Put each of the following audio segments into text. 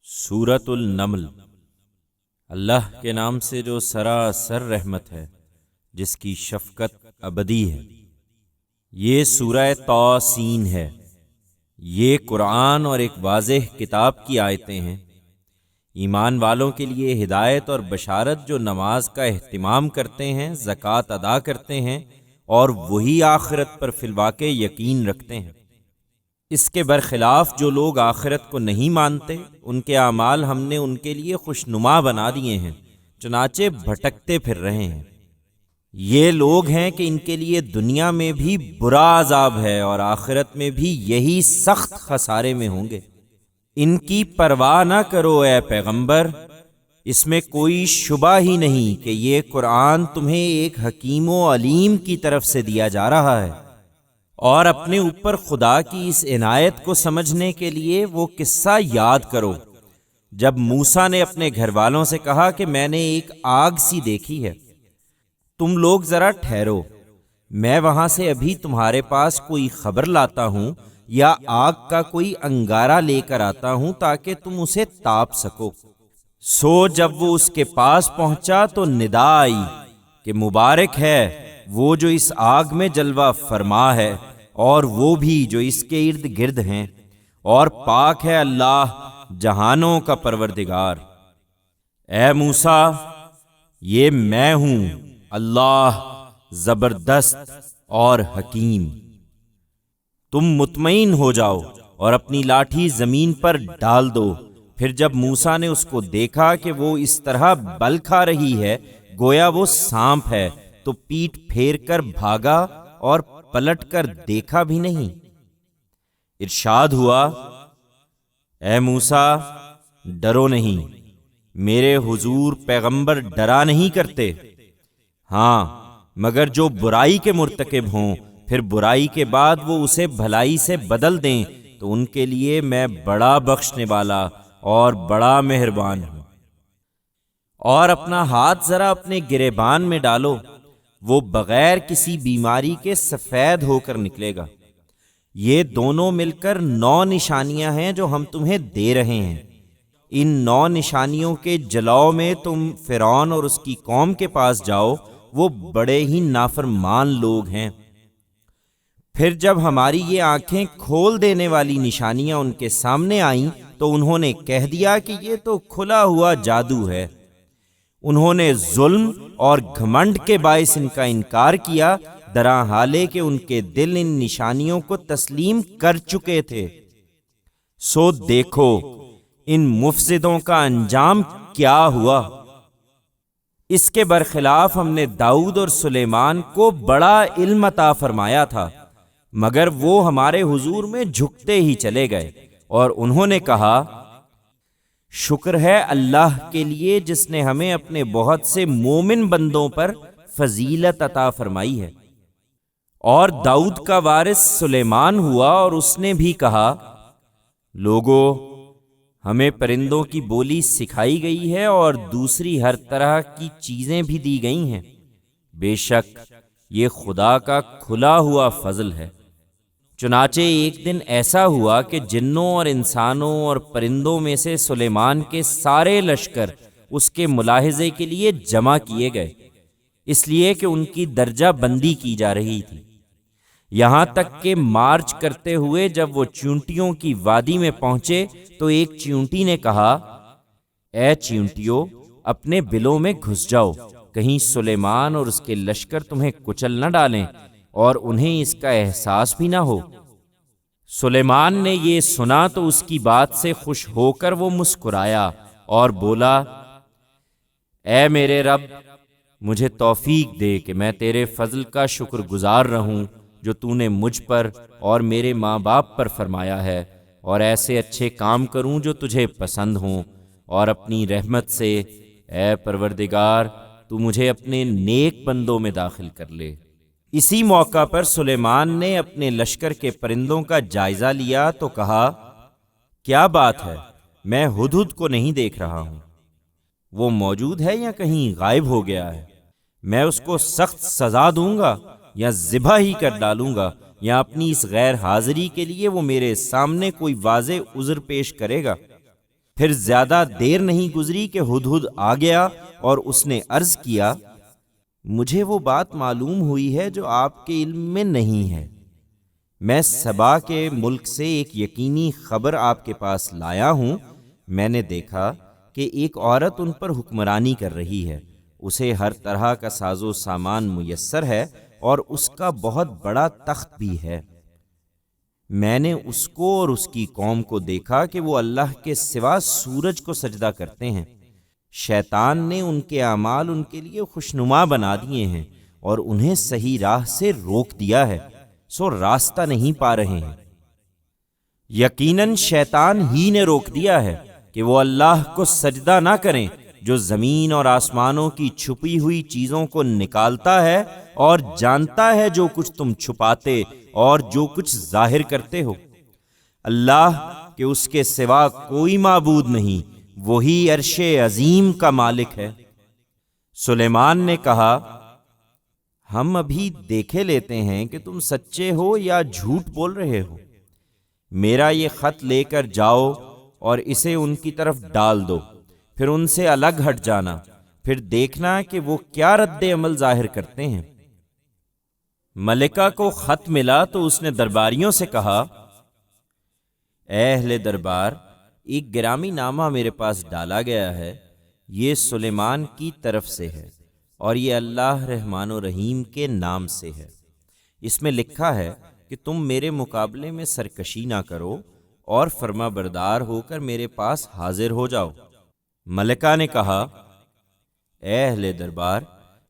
سورۃ النمل۔ اللہ کے نام سے جو سراسر رحمت ہے، جس کی شفقت ابدی ہے۔ یہ سورہ طاسین ہے۔ یہ قرآن اور ایک واضح کتاب کی آیتیں ہیں۔ ایمان والوں کے لیے ہدایت اور بشارت جو نماز کا اہتمام کرتے ہیں، زکوٰۃ ادا کرتے ہیں اور وہی آخرت پر فی الواقع یقین رکھتے ہیں۔ اس کے برخلاف جو لوگ آخرت کو نہیں مانتے، ان کے اعمال ہم نے ان کے لیے خوشنما بنا دیے ہیں، چنانچہ بھٹکتے پھر رہے ہیں۔ یہ لوگ ہیں کہ ان کے لیے دنیا میں بھی برا عذاب ہے اور آخرت میں بھی یہی سخت خسارے میں ہوں گے۔ ان کی پرواہ نہ کرو اے پیغمبر، اس میں کوئی شبہ ہی نہیں کہ یہ قرآن تمہیں ایک حکیم و علیم کی طرف سے دیا جا رہا ہے۔ اور اپنے اوپر خدا کی اس عنایت کو سمجھنے کے لیے وہ قصہ یاد کرو جب موسیٰ نے اپنے گھر والوں سے کہا کہ میں نے ایک آگ سی دیکھی ہے، تم لوگ ذرا ٹھہرو، میں وہاں سے ابھی تمہارے پاس کوئی خبر لاتا ہوں یا آگ کا کوئی انگارہ لے کر آتا ہوں تاکہ تم اسے تاپ سکو۔ سو جب وہ اس کے پاس پہنچا تو ندا آئی کہ مبارک ہے وہ جو اس آگ میں جلوہ فرما ہے اور وہ بھی جو اس کے ارد گرد ہیں، اور پاک ہے اللہ جہانوں کا پروردگار۔ اے موسیٰ، یہ میں ہوں اللہ زبردست اور حکیم۔ تم مطمئن ہو جاؤ اور اپنی لاٹھی زمین پر ڈال دو۔ پھر جب موسیٰ نے اس کو دیکھا کہ وہ اس طرح بل کھا رہی ہے گویا وہ سانپ ہے، تو پیٹ پھیر کر بھاگا اور پلٹ کر دیکھا بھی نہیں۔ ارشاد ہوا، اے موسیٰ ڈرو نہیں، میرے حضور پیغمبر ڈرا نہیں کرتے، ہاں مگر جو برائی کے مرتکب ہوں پھر برائی کے بعد وہ اسے بھلائی سے بدل دیں تو ان کے لیے میں بڑا بخشنے والا اور بڑا مہربان ہوں۔ اور اپنا ہاتھ ذرا اپنے گریبان میں ڈالو، وہ بغیر کسی بیماری کے سفید ہو کر نکلے گا۔ یہ دونوں مل کر 9 نشانیاں ہیں جو ہم تمہیں دے رہے ہیں۔ ان 9 نشانیوں کے جلاؤ میں تم فرعون اور اس کی قوم کے پاس جاؤ، وہ بڑے ہی نافرمان لوگ ہیں۔ پھر جب ہماری یہ آنکھیں کھول دینے والی نشانیاں ان کے سامنے آئیں تو انہوں نے کہہ دیا کہ یہ تو کھلا ہوا جادو ہے۔ انہوں نے ظلم اور گھمنڈ کے باعث ان کا انکار کیا، درا حالے کہ ان کے دل ان نشانیوں کو تسلیم کر چکے تھے۔ سو دیکھو ان مفسدوں کا انجام کیا ہوا۔ اس کے برخلاف ہم نے داؤد اور سلیمان کو بڑا علم عطا فرمایا تھا، مگر وہ ہمارے حضور میں جھکتے ہی چلے گئے، اور انہوں نے کہا، شکر ہے اللہ کے لیے جس نے ہمیں اپنے بہت سے مومن بندوں پر فضیلت عطا فرمائی ہے۔ اور داؤد کا وارث سلیمان ہوا اور اس نے بھی کہا، لوگو ہمیں پرندوں کی بولی سکھائی گئی ہے اور دوسری ہر طرح کی چیزیں بھی دی گئی ہیں، بے شک یہ خدا کا کھلا ہوا فضل ہے۔ چنانچہ ایک دن ایسا ہوا کہ جنوں اور انسانوں اور پرندوں میں سے سلیمان کے سارے لشکر اس کے ملاحظے کے لیے جمع کیے گئے، اس لیے کہ ان کی درجہ بندی کی جا رہی تھی۔ یہاں تک کہ مارچ کرتے ہوئے جب وہ چیونٹیوں کی وادی میں پہنچے تو ایک چیونٹی نے کہا، اے چیونٹیوں اپنے بلوں میں گھس جاؤ، کہیں سلیمان اور اس کے لشکر تمہیں کچل نہ ڈالیں اور انہیں اس کا احساس بھی نہ ہو۔ سلیمان نے یہ سنا تو اس کی بات سے خوش ہو کر وہ مسکرایا اور بولا، اے میرے رب مجھے توفیق دے کہ میں تیرے فضل کا شکر گزار رہوں جو تو نے مجھ پر اور میرے ماں باپ پر فرمایا ہے، اور ایسے اچھے کام کروں جو تجھے پسند ہوں، اور اپنی رحمت سے اے پروردگار تو مجھے اپنے نیک بندوں میں داخل کر لے۔ اسی موقع پر سلیمان نے اپنے لشکر کے پرندوں کا جائزہ لیا تو کہا، کیا بات ہے، میں ہدہد کو نہیں دیکھ رہا ہوں، وہ موجود ہے یا کہیں غائب ہو گیا ہے؟ میں اس کو سخت سزا دوں گا یا ذبح ہی کر ڈالوں گا، یا اپنی اس غیر حاضری کے لیے وہ میرے سامنے کوئی واضح عذر پیش کرے گا۔ پھر زیادہ دیر نہیں گزری کہ ہدہد آ گیا اور اس نے عرض کیا، مجھے وہ بات معلوم ہوئی ہے جو آپ کے علم میں نہیں ہے۔ میں سبا کے ملک سے ایک یقینی خبر آپ کے پاس لایا ہوں۔ میں نے دیکھا کہ ایک عورت ان پر حکمرانی کر رہی ہے، اسے ہر طرح کا ساز و سامان میسر ہے اور اس کا بہت بڑا تخت بھی ہے۔ میں نے اس کو اور اس کی قوم کو دیکھا کہ وہ اللہ کے سوا سورج کو سجدہ کرتے ہیں۔ شیطان نے ان کے اعمال ان کے لیے خوشنما بنا دیے ہیں اور انہیں صحیح راہ سے روک دیا ہے، سو راستہ نہیں پا رہے ہیں۔ یقیناً شیطان ہی نے روک دیا ہے کہ وہ اللہ کو سجدہ نہ کریں جو زمین اور آسمانوں کی چھپی ہوئی چیزوں کو نکالتا ہے اور جانتا ہے جو کچھ تم چھپاتے اور جو کچھ ظاہر کرتے ہو۔ اللہ کہ اس کے سوا کوئی معبود نہیں، وہی عرش عظیم کا مالک ہے۔ سلیمان نے کہا، ہم ابھی دیکھے لیتے ہیں کہ تم سچے ہو یا جھوٹ بول رہے ہو۔ میرا یہ خط لے کر جاؤ اور اسے ان کی طرف ڈال دو، پھر ان سے الگ ہٹ جانا، پھر دیکھنا کہ وہ کیا رد عمل ظاہر کرتے ہیں۔ ملکہ کو خط ملا تو اس نے درباریوں سے کہا، اے اہل دربار، ایک گرامی نامہ میرے پاس ڈالا گیا ہے، یہ سلیمان کی طرف سے ہے اور یہ اللہ رحمان و رحیم کے نام سے ہے۔ اس میں لکھا ہے کہ تم میرے مقابلے میں سرکشی نہ کرو اور فرما بردار ہو کر میرے پاس حاضر ہو جاؤ۔ ملکہ نے کہا، اے اہل دربار،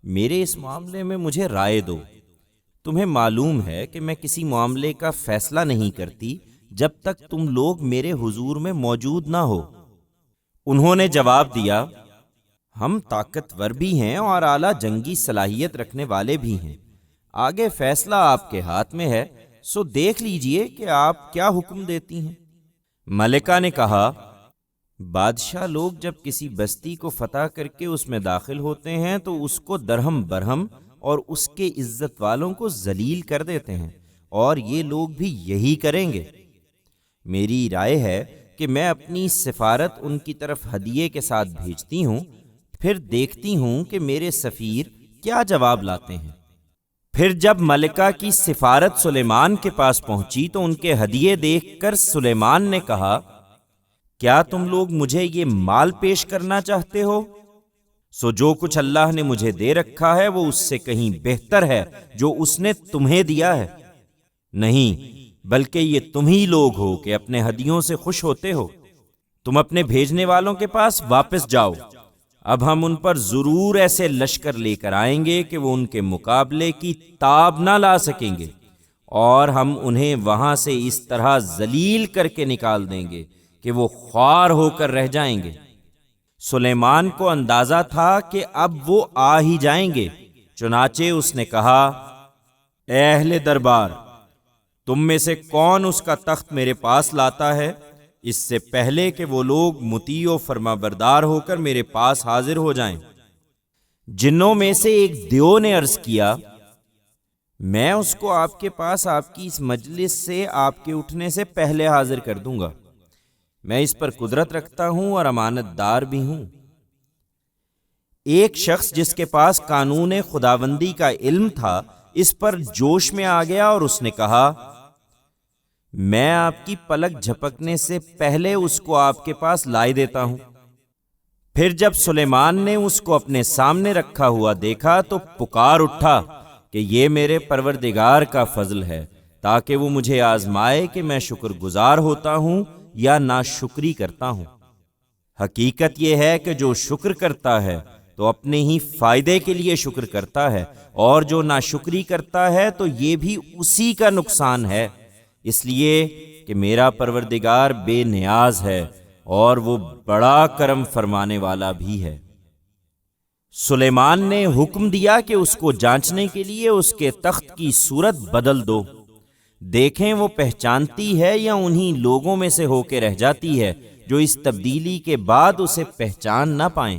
میرے اس معاملے میں مجھے رائے دو۔ تمہیں معلوم ہے کہ میں کسی معاملے کا فیصلہ نہیں کرتی جب تک تم لوگ میرے حضور میں موجود نہ ہو۔ انہوں نے جواب دیا، ہم طاقتور بھی ہیں اور اعلیٰ جنگی صلاحیت رکھنے والے بھی ہیں، آگے فیصلہ آپ کے ہاتھ میں ہے، سو دیکھ لیجئے کہ آپ کیا حکم دیتی ہیں۔ ملکہ نے کہا، بادشاہ لوگ جب کسی بستی کو فتح کر کے اس میں داخل ہوتے ہیں تو اس کو درہم برہم اور اس کے عزت والوں کو ذلیل کر دیتے ہیں، اور یہ لوگ بھی یہی کریں گے۔ میری رائے ہے کہ میں اپنی سفارت ان کی طرف ہدیے کے ساتھ بھیجتی ہوں، پھر دیکھتی ہوں کہ میرے سفیر کیا جواب لاتے ہیں۔ پھر جب ملکہ کی سفارت سلیمان کے پاس پہنچی تو ان کے ہدیے دیکھ کر سلیمان نے کہا، کیا تم لوگ مجھے یہ مال پیش کرنا چاہتے ہو؟ سو جو کچھ اللہ نے مجھے دے رکھا ہے وہ اس سے کہیں بہتر ہے جو اس نے تمہیں دیا ہے۔ نہیں، بلکہ یہ تم ہی لوگ ہو کہ اپنے ہدیوں سے خوش ہوتے ہو۔ تم اپنے بھیجنے والوں کے پاس واپس جاؤ، اب ہم ان پر ضرور ایسے لشکر لے کر آئیں گے کہ وہ ان کے مقابلے کی تاب نہ لا سکیں گے، اور ہم انہیں وہاں سے اس طرح ذلیل کر کے نکال دیں گے کہ وہ خوار ہو کر رہ جائیں گے۔ سلیمان کو اندازہ تھا کہ اب وہ آ ہی جائیں گے، چنانچہ اس نے کہا، اے اہل دربار، تم میں سے کون اس کا تخت میرے پاس لاتا ہے اس سے پہلے کہ وہ لوگ مطیع و فرما بردار ہو کر میرے پاس حاضر ہو جائیں؟ جنوں میں سے ایک دیو نے عرض کیا، میں اس کو آپ کے پاس آپ کی اس مجلس سے آپ کے اٹھنے سے پہلے حاضر کر دوں گا، میں اس پر قدرت رکھتا ہوں اور امانت دار بھی ہوں۔ ایک شخص جس کے پاس قانون خداوندی کا علم تھا اس پر جوش میں آ گیا اور اس نے کہا، میں آپ کی پلک جھپکنے سے پہلے اس کو آپ کے پاس لائے دیتا ہوں۔ پھر جب سلیمان نے اس کو اپنے سامنے رکھا ہوا دیکھا تو پکار اٹھا کہ یہ میرے پروردگار کا فضل ہے تاکہ وہ مجھے آزمائے کہ میں شکر گزار ہوتا ہوں یا ناشکری کرتا ہوں۔ حقیقت یہ ہے کہ جو شکر کرتا ہے تو اپنے ہی فائدے کے لیے شکر کرتا ہے، اور جو ناشکری کرتا ہے تو یہ بھی اسی کا نقصان ہے، اس لیے کہ میرا پروردگار بے نیاز ہے اور وہ بڑا کرم فرمانے والا بھی ہے۔ سلیمان نے حکم دیا کہ اس کو جانچنے کے لیے اس کے تخت کی صورت بدل دو، دیکھیں وہ پہچانتی ہے یا انہی لوگوں میں سے ہو کے رہ جاتی ہے جو اس تبدیلی کے بعد اسے پہچان نہ پائیں۔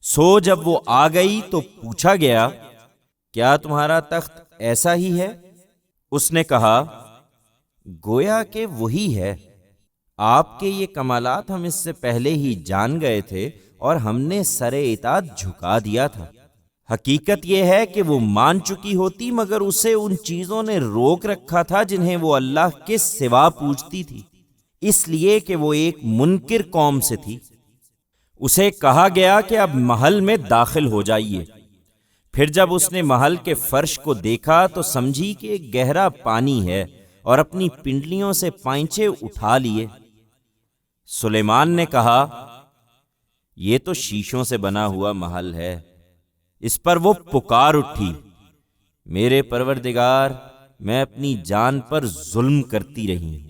سو جب وہ آ گئی تو پوچھا گیا، کیا تمہارا تخت ایسا ہی ہے؟ اس نے کہا، گویا کہ وہی ہے۔ آپ کے یہ کمالات ہم اس سے پہلے ہی جان گئے تھے اور ہم نے سر اطاعت جھکا دیا تھا۔ حقیقت یہ ہے کہ وہ مان چکی ہوتی، مگر اسے ان چیزوں نے روک رکھا تھا جنہیں وہ اللہ کے سوا پوجتی تھی، اس لیے کہ وہ ایک منکر قوم سے تھی۔ اسے کہا گیا کہ اب محل میں داخل ہو جائیے۔ پھر جب اس نے محل کے فرش کو دیکھا تو سمجھی کہ ایک گہرا پانی ہے، اور اپنی پنڈلیوں سے پائنچے اٹھا لیے۔ سلیمان نے کہا، یہ تو شیشوں سے بنا ہوا محل ہے۔ اس پر وہ پکار اٹھی، میرے پروردگار، میں اپنی جان پر ظلم کرتی رہی ہوں،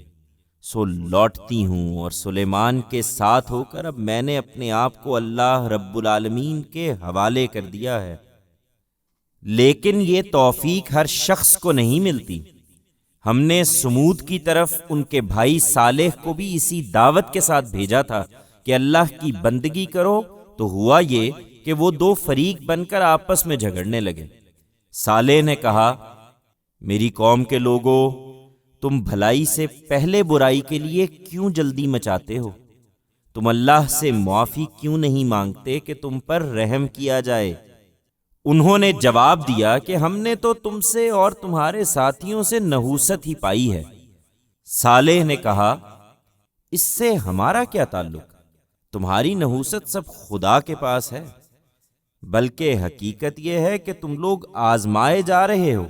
سو لوٹتی ہوں، اور سلیمان کے ساتھ ہو کر اب میں نے اپنے آپ کو اللہ رب العالمین کے حوالے کر دیا ہے۔ لیکن یہ توفیق ہر شخص کو نہیں ملتی۔ ہم نے سمود کی طرف ان کے بھائی صالح کو بھی اسی دعوت کے ساتھ بھیجا تھا کہ اللہ کی بندگی کرو، تو ہوا یہ کہ وہ دو فریق بن کر آپس میں جھگڑنے لگے۔ صالح نے کہا، میری قوم کے لوگوں، تم بھلائی سے پہلے برائی کے لیے کیوں جلدی مچاتے ہو؟ تم اللہ سے معافی کیوں نہیں مانگتے کہ تم پر رحم کیا جائے؟ انہوں نے جواب دیا کہ ہم نے تو تم سے اور تمہارے ساتھیوں سے نحوست ہی پائی ہے۔ صالح نے کہا، اس سے ہمارا کیا تعلق؟ تمہاری نحوست سب خدا کے پاس ہے، بلکہ حقیقت یہ ہے کہ تم لوگ آزمائے جا رہے ہو۔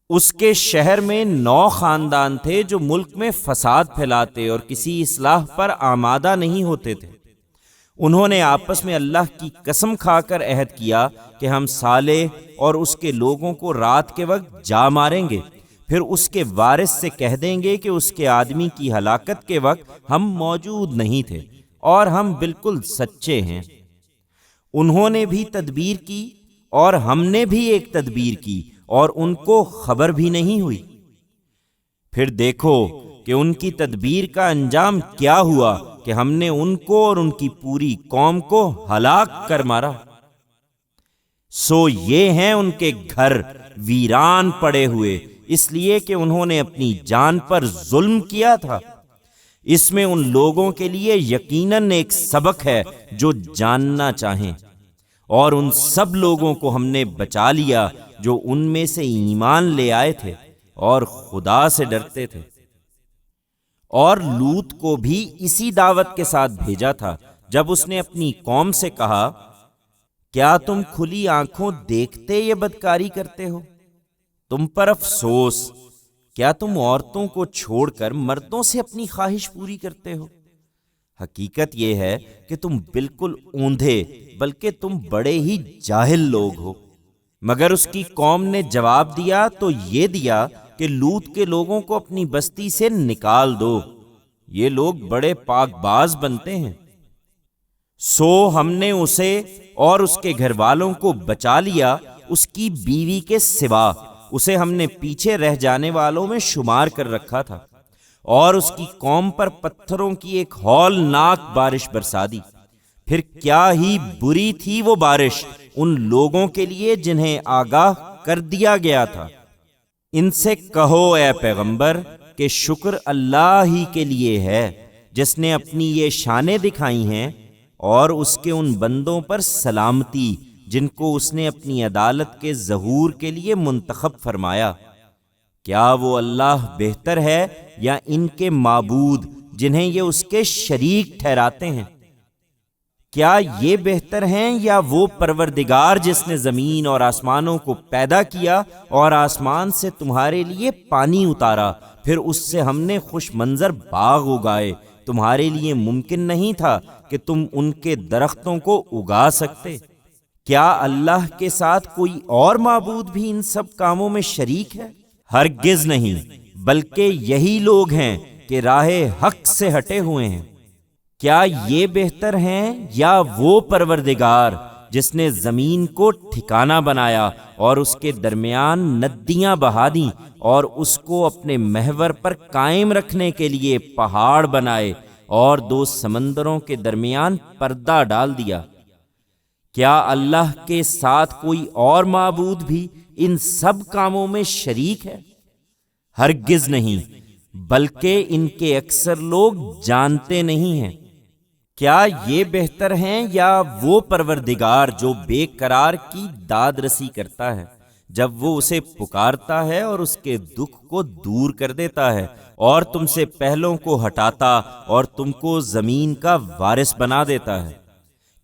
اس کے شہر میں 9 خاندان تھے جو ملک میں فساد پھیلاتے اور کسی اصلاح پر آمادہ نہیں ہوتے تھے۔ انہوں نے آپس میں اللہ کی قسم کھا کر عہد کیا کہ ہم صالح اور اس کے لوگوں کو رات کے وقت جا ماریں گے، پھر اس کے وارث سے کہہ دیں گے کہ اس کے آدمی کی ہلاکت کے وقت ہم موجود نہیں تھے اور ہم بالکل سچے ہیں۔ انہوں نے بھی تدبیر کی اور ہم نے بھی ایک تدبیر کی، اور ان کو خبر بھی نہیں ہوئی۔ پھر دیکھو کہ ان کی تدبیر کا انجام کیا ہوا کہ ہم نے ان کو اور ان کی پوری قوم کو ہلاک کر مارا۔ سو یہ ہیں ان کے گھر ویران پڑے ہوئے، اس لیے کہ انہوں نے اپنی جان پر ظلم کیا تھا۔ اس میں ان لوگوں کے لیے یقیناً ایک سبق ہے جو جاننا چاہیں، اور ان سب لوگوں کو ہم نے بچا لیا جو ان میں سے ایمان لے آئے تھے اور خدا سے ڈرتے تھے۔ اور لوط کو بھی اسی دعوت کے ساتھ بھیجا تھا جب اس نے اپنی قوم سے کہا، کیا تم کھلی آنکھوں دیکھتے یہ بدکاری کرتے ہو؟ تم پر افسوس، کیا تم عورتوں کو چھوڑ کر مردوں سے اپنی خواہش پوری کرتے ہو؟ حقیقت یہ ہے کہ تم بالکل اوندھے بلکہ تم بڑے ہی جاہل لوگ ہو۔ مگر اس کی قوم نے جواب دیا تو یہ دیا کہ لوط کے لوگوں کو اپنی بستی سے نکال دو، یہ لوگ بڑے پاک باز بنتے ہیں۔ سو ہم نے اسے اور اس کے گھر والوں کو بچا لیا، اس کی بیوی کے سوا اسے ہم نے پیچھے رہ جانے والوں میں شمار کر رکھا تھا، اور اس کی قوم پر پتھروں کی ایک ہولناک بارش برسا دی۔ پھر کیا ہی بری تھی وہ بارش ان لوگوں کے لیے جنہیں آگاہ کر دیا گیا تھا۔ ان سے کہو اے پیغمبر کہ شکر اللہ ہی کے لیے ہے جس نے اپنی یہ شانیں دکھائی ہیں، اور اس کے ان بندوں پر سلامتی جن کو اس نے اپنی عدالت کے ظہور کے لیے منتخب فرمایا۔ کیا وہ اللہ بہتر ہے یا ان کے معبود جنہیں یہ اس کے شریک ٹھہراتے ہیں؟ کیا یہ بہتر ہیں یا وہ پروردگار جس نے زمین اور آسمانوں کو پیدا کیا اور آسمان سے تمہارے لیے پانی اتارا، پھر اس سے ہم نے خوش منظر باغ اگائے؟ تمہارے لیے ممکن نہیں تھا کہ تم ان کے درختوں کو اگا سکتے؟ کیا اللہ کے ساتھ کوئی اور معبود بھی ان سب کاموں میں شریک ہے؟ ہرگز نہیں، بلکہ یہی لوگ ہیں کہ راہ حق سے ہٹے ہوئے ہیں۔ کیا یہ بہتر ہیں یا وہ پروردگار جس نے زمین کو ٹھکانہ بنایا اور اس کے درمیان ندیاں بہا دیں اور اس کو اپنے محور پر قائم رکھنے کے لیے پہاڑ بنائے اور 2 سمندروں کے درمیان پردہ ڈال دیا؟ کیا اللہ کے ساتھ کوئی اور معبود بھی ان سب کاموں میں شریک ہے؟ ہرگز نہیں، بلکہ ان کے اکثر لوگ جانتے نہیں ہیں۔ کیا یہ بہتر ہیں یا وہ پروردگار جو بے قرار کی داد رسی کرتا ہے جب وہ اسے پکارتا ہے اور اس کے دکھ کو دور کر دیتا ہے، اور تم سے پہلوں کو ہٹاتا اور تم کو زمین کا وارث بنا دیتا ہے؟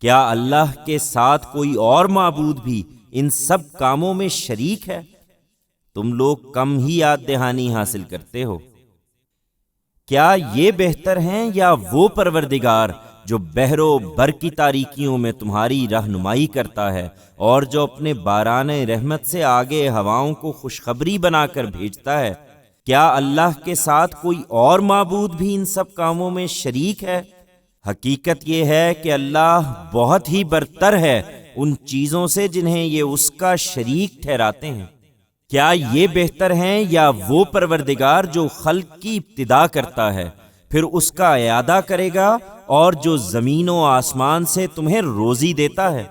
کیا اللہ کے ساتھ کوئی اور معبود بھی ان سب کاموں میں شریک ہے؟ تم لوگ کم ہی یاد دہانی حاصل کرتے ہو۔ کیا یہ بہتر ہیں یا وہ پروردگار جو بحر و بر کی تاریکیوں میں تمہاری رہنمائی کرتا ہے، اور جو اپنے باران رحمت سے آگے ہواؤں کو خوشخبری بنا کر بھیجتا ہے؟ کیا اللہ کے ساتھ کوئی اور معبود بھی ان سب کاموں میں شریک ہے؟ حقیقت یہ ہے کہ اللہ بہت ہی برتر ہے ان چیزوں سے جنہیں یہ اس کا شریک ٹھہراتے ہیں۔ کیا یہ بہتر ہیں یا وہ پروردگار جو خلق کی ابتدا کرتا ہے پھر اس کا اعادہ کرے گا، اور جو زمین و آسمان سے تمہیں روزی دیتا ہے؟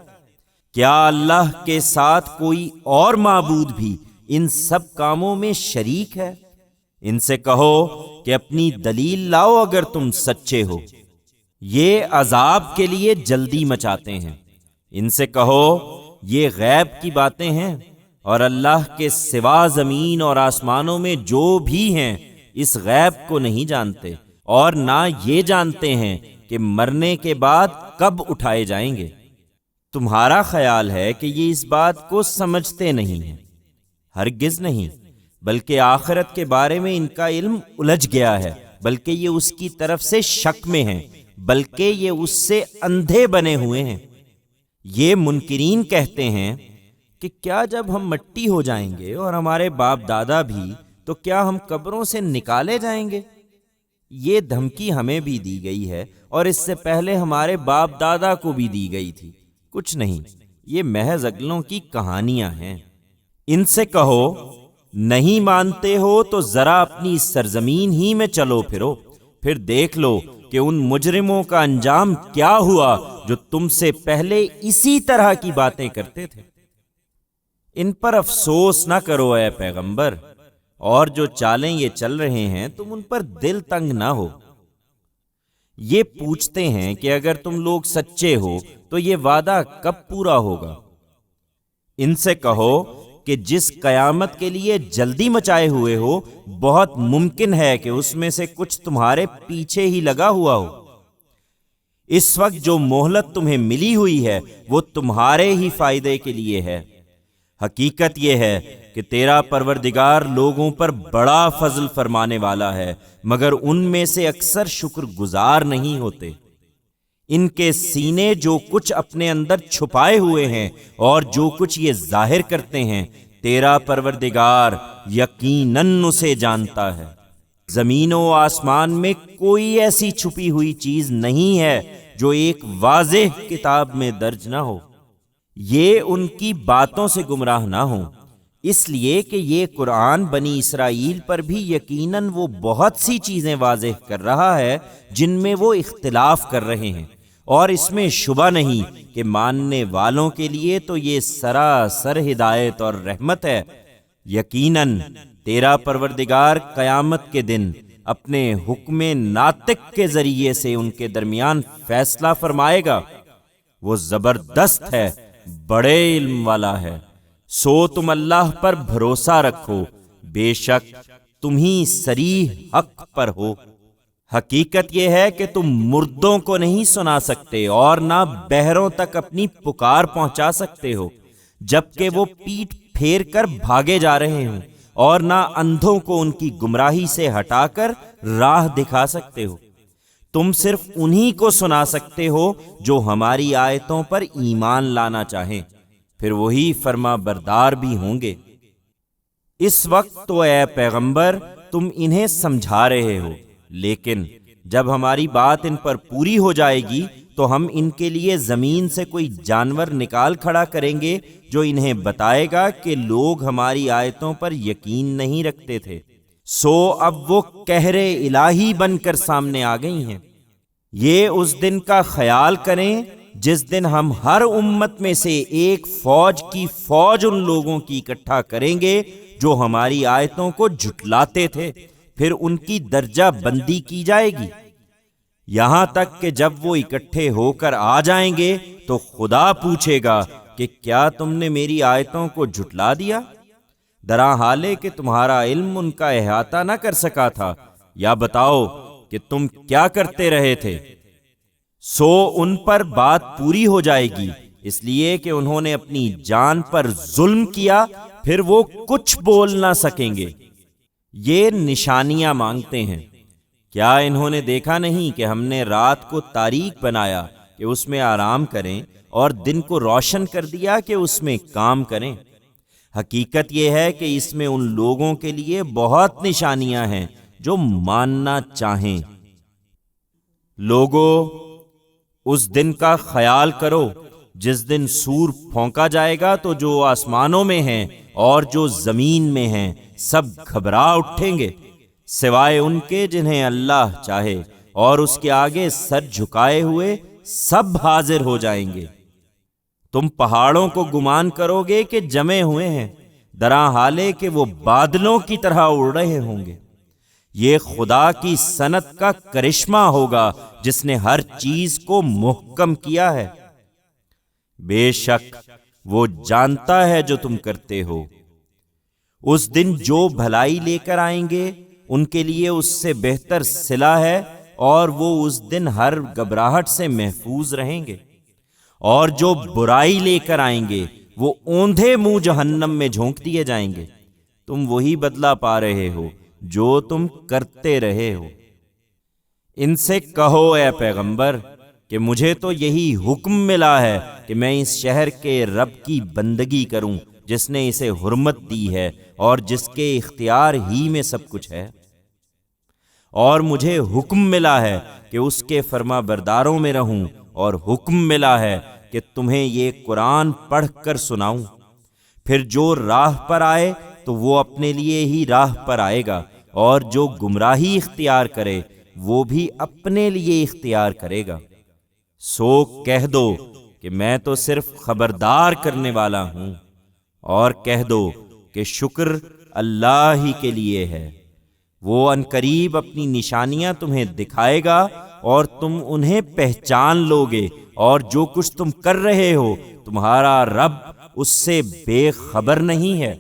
کیا اللہ کے ساتھ کوئی اور معبود بھی ان سب کاموں میں شریک ہے؟ ان سے کہو کہ اپنی دلیل لاؤ اگر تم سچے ہو۔ یہ عذاب کے لیے جلدی مچاتے ہیں۔ ان سے کہو یہ غیب کی باتیں ہیں، اور اللہ کے سوا زمین اور آسمانوں میں جو بھی ہیں اس غیب کو نہیں جانتے، اور نہ یہ جانتے ہیں کہ مرنے کے بعد کب اٹھائے جائیں گے۔ تمہارا خیال ہے کہ یہ اس بات کو سمجھتے نہیں ہیں؟ ہرگز نہیں، بلکہ آخرت کے بارے میں ان کا علم الجھ گیا ہے، بلکہ یہ اس کی طرف سے شک میں ہیں، بلکہ یہ اس سے اندھے بنے ہوئے ہیں۔ یہ منکرین کہتے ہیں کہ کیا جب ہم مٹی ہو جائیں گے اور ہمارے باپ دادا بھی، تو کیا ہم قبروں سے نکالے جائیں گے؟ یہ دھمکی ہمیں بھی دی گئی ہے، اور اس سے پہلے ہمارے باپ دادا کو بھی دی گئی تھی۔ کچھ نہیں، یہ محض عقلوں کی کہانیاں ہیں۔ ان سے کہو نہیں مانتے ہو تو ذرا اپنی سرزمین ہی میں چلو پھرو، پھر دیکھ لو کہ ان مجرموں کا انجام کیا ہوا جو تم سے پہلے اسی طرح کی باتیں کرتے تھے۔ ان پر افسوس نہ کرو اے پیغمبر، اور جو چالیں یہ چل رہے ہیں تم ان پر دل تنگ نہ ہو۔ یہ پوچھتے ہیں کہ اگر تم لوگ سچے ہو تو یہ وعدہ کب پورا ہوگا؟ ان سے کہو کہ جس قیامت کے لیے جلدی مچائے ہوئے ہو، بہت ممکن ہے کہ اس میں سے کچھ تمہارے پیچھے ہی لگا ہوا ہو۔ اس وقت جو مہلت تمہیں ملی ہوئی ہے وہ تمہارے ہی فائدے کے لیے ہے۔ حقیقت یہ ہے کہ تیرا پروردگار لوگوں پر بڑا فضل فرمانے والا ہے، مگر ان میں سے اکثر شکر گزار نہیں ہوتے۔ ان کے سینے جو کچھ اپنے اندر چھپائے ہوئے ہیں اور جو کچھ یہ ظاہر کرتے ہیں، تیرا پروردگار یقیناً اسے جانتا ہے۔ زمین و آسمان میں کوئی ایسی چھپی ہوئی چیز نہیں ہے جو ایک واضح کتاب میں درج نہ ہو۔ یہ ان کی باتوں سے گمراہ نہ ہوں، اس لیے کہ یہ قرآن بنی اسرائیل پر بھی یقیناً وہ بہت سی چیزیں واضح کر رہا ہے جن میں وہ اختلاف کر رہے ہیں، اور اس میں شبہ نہیں کہ ماننے والوں کے لیے تو یہ سراسر ہدایت اور رحمت ہے۔ یقیناً تیرا پروردگار قیامت کے دن اپنے حکم ناطق کے ذریعے سے ان کے درمیان فیصلہ فرمائے گا۔ وہ زبردست ہے، بڑے علم والا ہے۔ سو تم اللہ پر بھروسہ رکھو، بے شک تم ہی صریح حق پر ہو۔ حقیقت یہ ہے کہ تم مردوں کو نہیں سنا سکتے اور نہ بہروں تک اپنی پکار پہنچا سکتے ہو جبکہ وہ پیٹ پھیر کر بھاگے جا رہے ہوں، اور نہ اندھوں کو ان کی گمراہی سے ہٹا کر راہ دکھا سکتے ہو۔ تم صرف انہی کو سنا سکتے ہو جو ہماری آیتوں پر ایمان لانا چاہیں، پھر وہی فرما بردار بھی ہوں گے۔ اس وقت تو اے پیغمبر تم انہیں سمجھا رہے ہو، لیکن جب ہماری بات ان پر پوری ہو جائے گی تو ہم ان کے لیے زمین سے کوئی جانور نکال کھڑا کریں گے جو انہیں بتائے گا کہ لوگ ہماری آیتوں پر یقین نہیں رکھتے تھے۔ سو اب وہ قہر الہی بن کر سامنے آ گئی ہیں۔ یہ اس دن کا خیال کریں جس دن ہم ہر امت میں سے ایک فوج کی فوج ان لوگوں کی اکٹھا کریں گے جو ہماری آیتوں کو جھٹلاتے تھے، پھر ان کی درجہ بندی کی جائے گی، یہاں تک کہ جب وہ اکٹھے ہو کر آ جائیں گے تو خدا پوچھے گا کہ کیا تم نے میری آیتوں کو جھٹلا دیا؟ درا حالے کہ تمہارا علم ان کا احاطہ نہ کر سکا تھا، یا بتاؤ کہ تم کیا کرتے رہے تھے؟ سو ان پر بات پوری ہو جائے گی، اس لیے کہ انہوں نے اپنی جان پر ظلم کیا، پھر وہ کچھ بول نہ سکیں گے۔ یہ نشانیاں مانگتے ہیں، کیا انہوں نے دیکھا نہیں کہ ہم نے رات کو تاریک بنایا کہ اس میں آرام کریں، اور دن کو روشن کر دیا کہ اس میں کام کریں؟ حقیقت یہ ہے کہ اس میں ان لوگوں کے لیے بہت نشانیاں ہیں جو ماننا چاہیں۔ لوگو، اس دن کا خیال کرو جس دن سور پھونکا جائے گا تو جو آسمانوں میں ہیں اور جو زمین میں ہیں سب گھبرا اٹھیں گے، سوائے ان کے جنہیں اللہ چاہے، اور اس کے آگے سر جھکائے ہوئے سب حاضر ہو جائیں گے۔ تم پہاڑوں کو گمان کرو گے کہ جمے ہوئے ہیں، درا حالے کہ وہ بادلوں کی طرح اڑ رہے ہوں گے۔ یہ خدا کی صنعت کا کرشمہ ہوگا جس نے ہر چیز کو محکم کیا ہے۔ بے شک وہ جانتا ہے جو تم کرتے ہو۔ اس دن جو بھلائی لے کر آئیں گے ان کے لیے اس سے بہتر صلہ ہے، اور وہ اس دن ہر گھبراہٹ سے محفوظ رہیں گے، اور جو برائی لے کر آئیں گے وہ اوندھے منہ جہنم میں جھونک دیے جائیں گے۔ تم وہی بدلہ پا رہے ہو جو تم کرتے رہے ہو۔ ان سے کہو اے پیغمبر کہ مجھے تو یہی حکم ملا ہے کہ میں اس شہر کے رب کی بندگی کروں جس نے اسے حرمت دی ہے اور جس کے اختیار ہی میں سب کچھ ہے، اور مجھے حکم ملا ہے کہ اس کے فرما برداروں میں رہوں، اور حکم ملا ہے کہ تمہیں یہ قرآن پڑھ کر سناؤں۔ پھر جو راہ پر آئے تو وہ اپنے لیے ہی راہ پر آئے گا، اور جو گمراہی اختیار کرے وہ بھی اپنے لیے اختیار کرے گا۔ سو کہہ دو کہ میں تو صرف خبردار کرنے والا ہوں، اور کہہ دو کہ شکر اللہ ہی کے لیے ہے۔ وہ عنقریب اپنی نشانیاں تمہیں دکھائے گا اور تم انہیں پہچان لوگے، اور جو کچھ تم کر رہے ہو تمہارا رب اس سے بے خبر نہیں ہے۔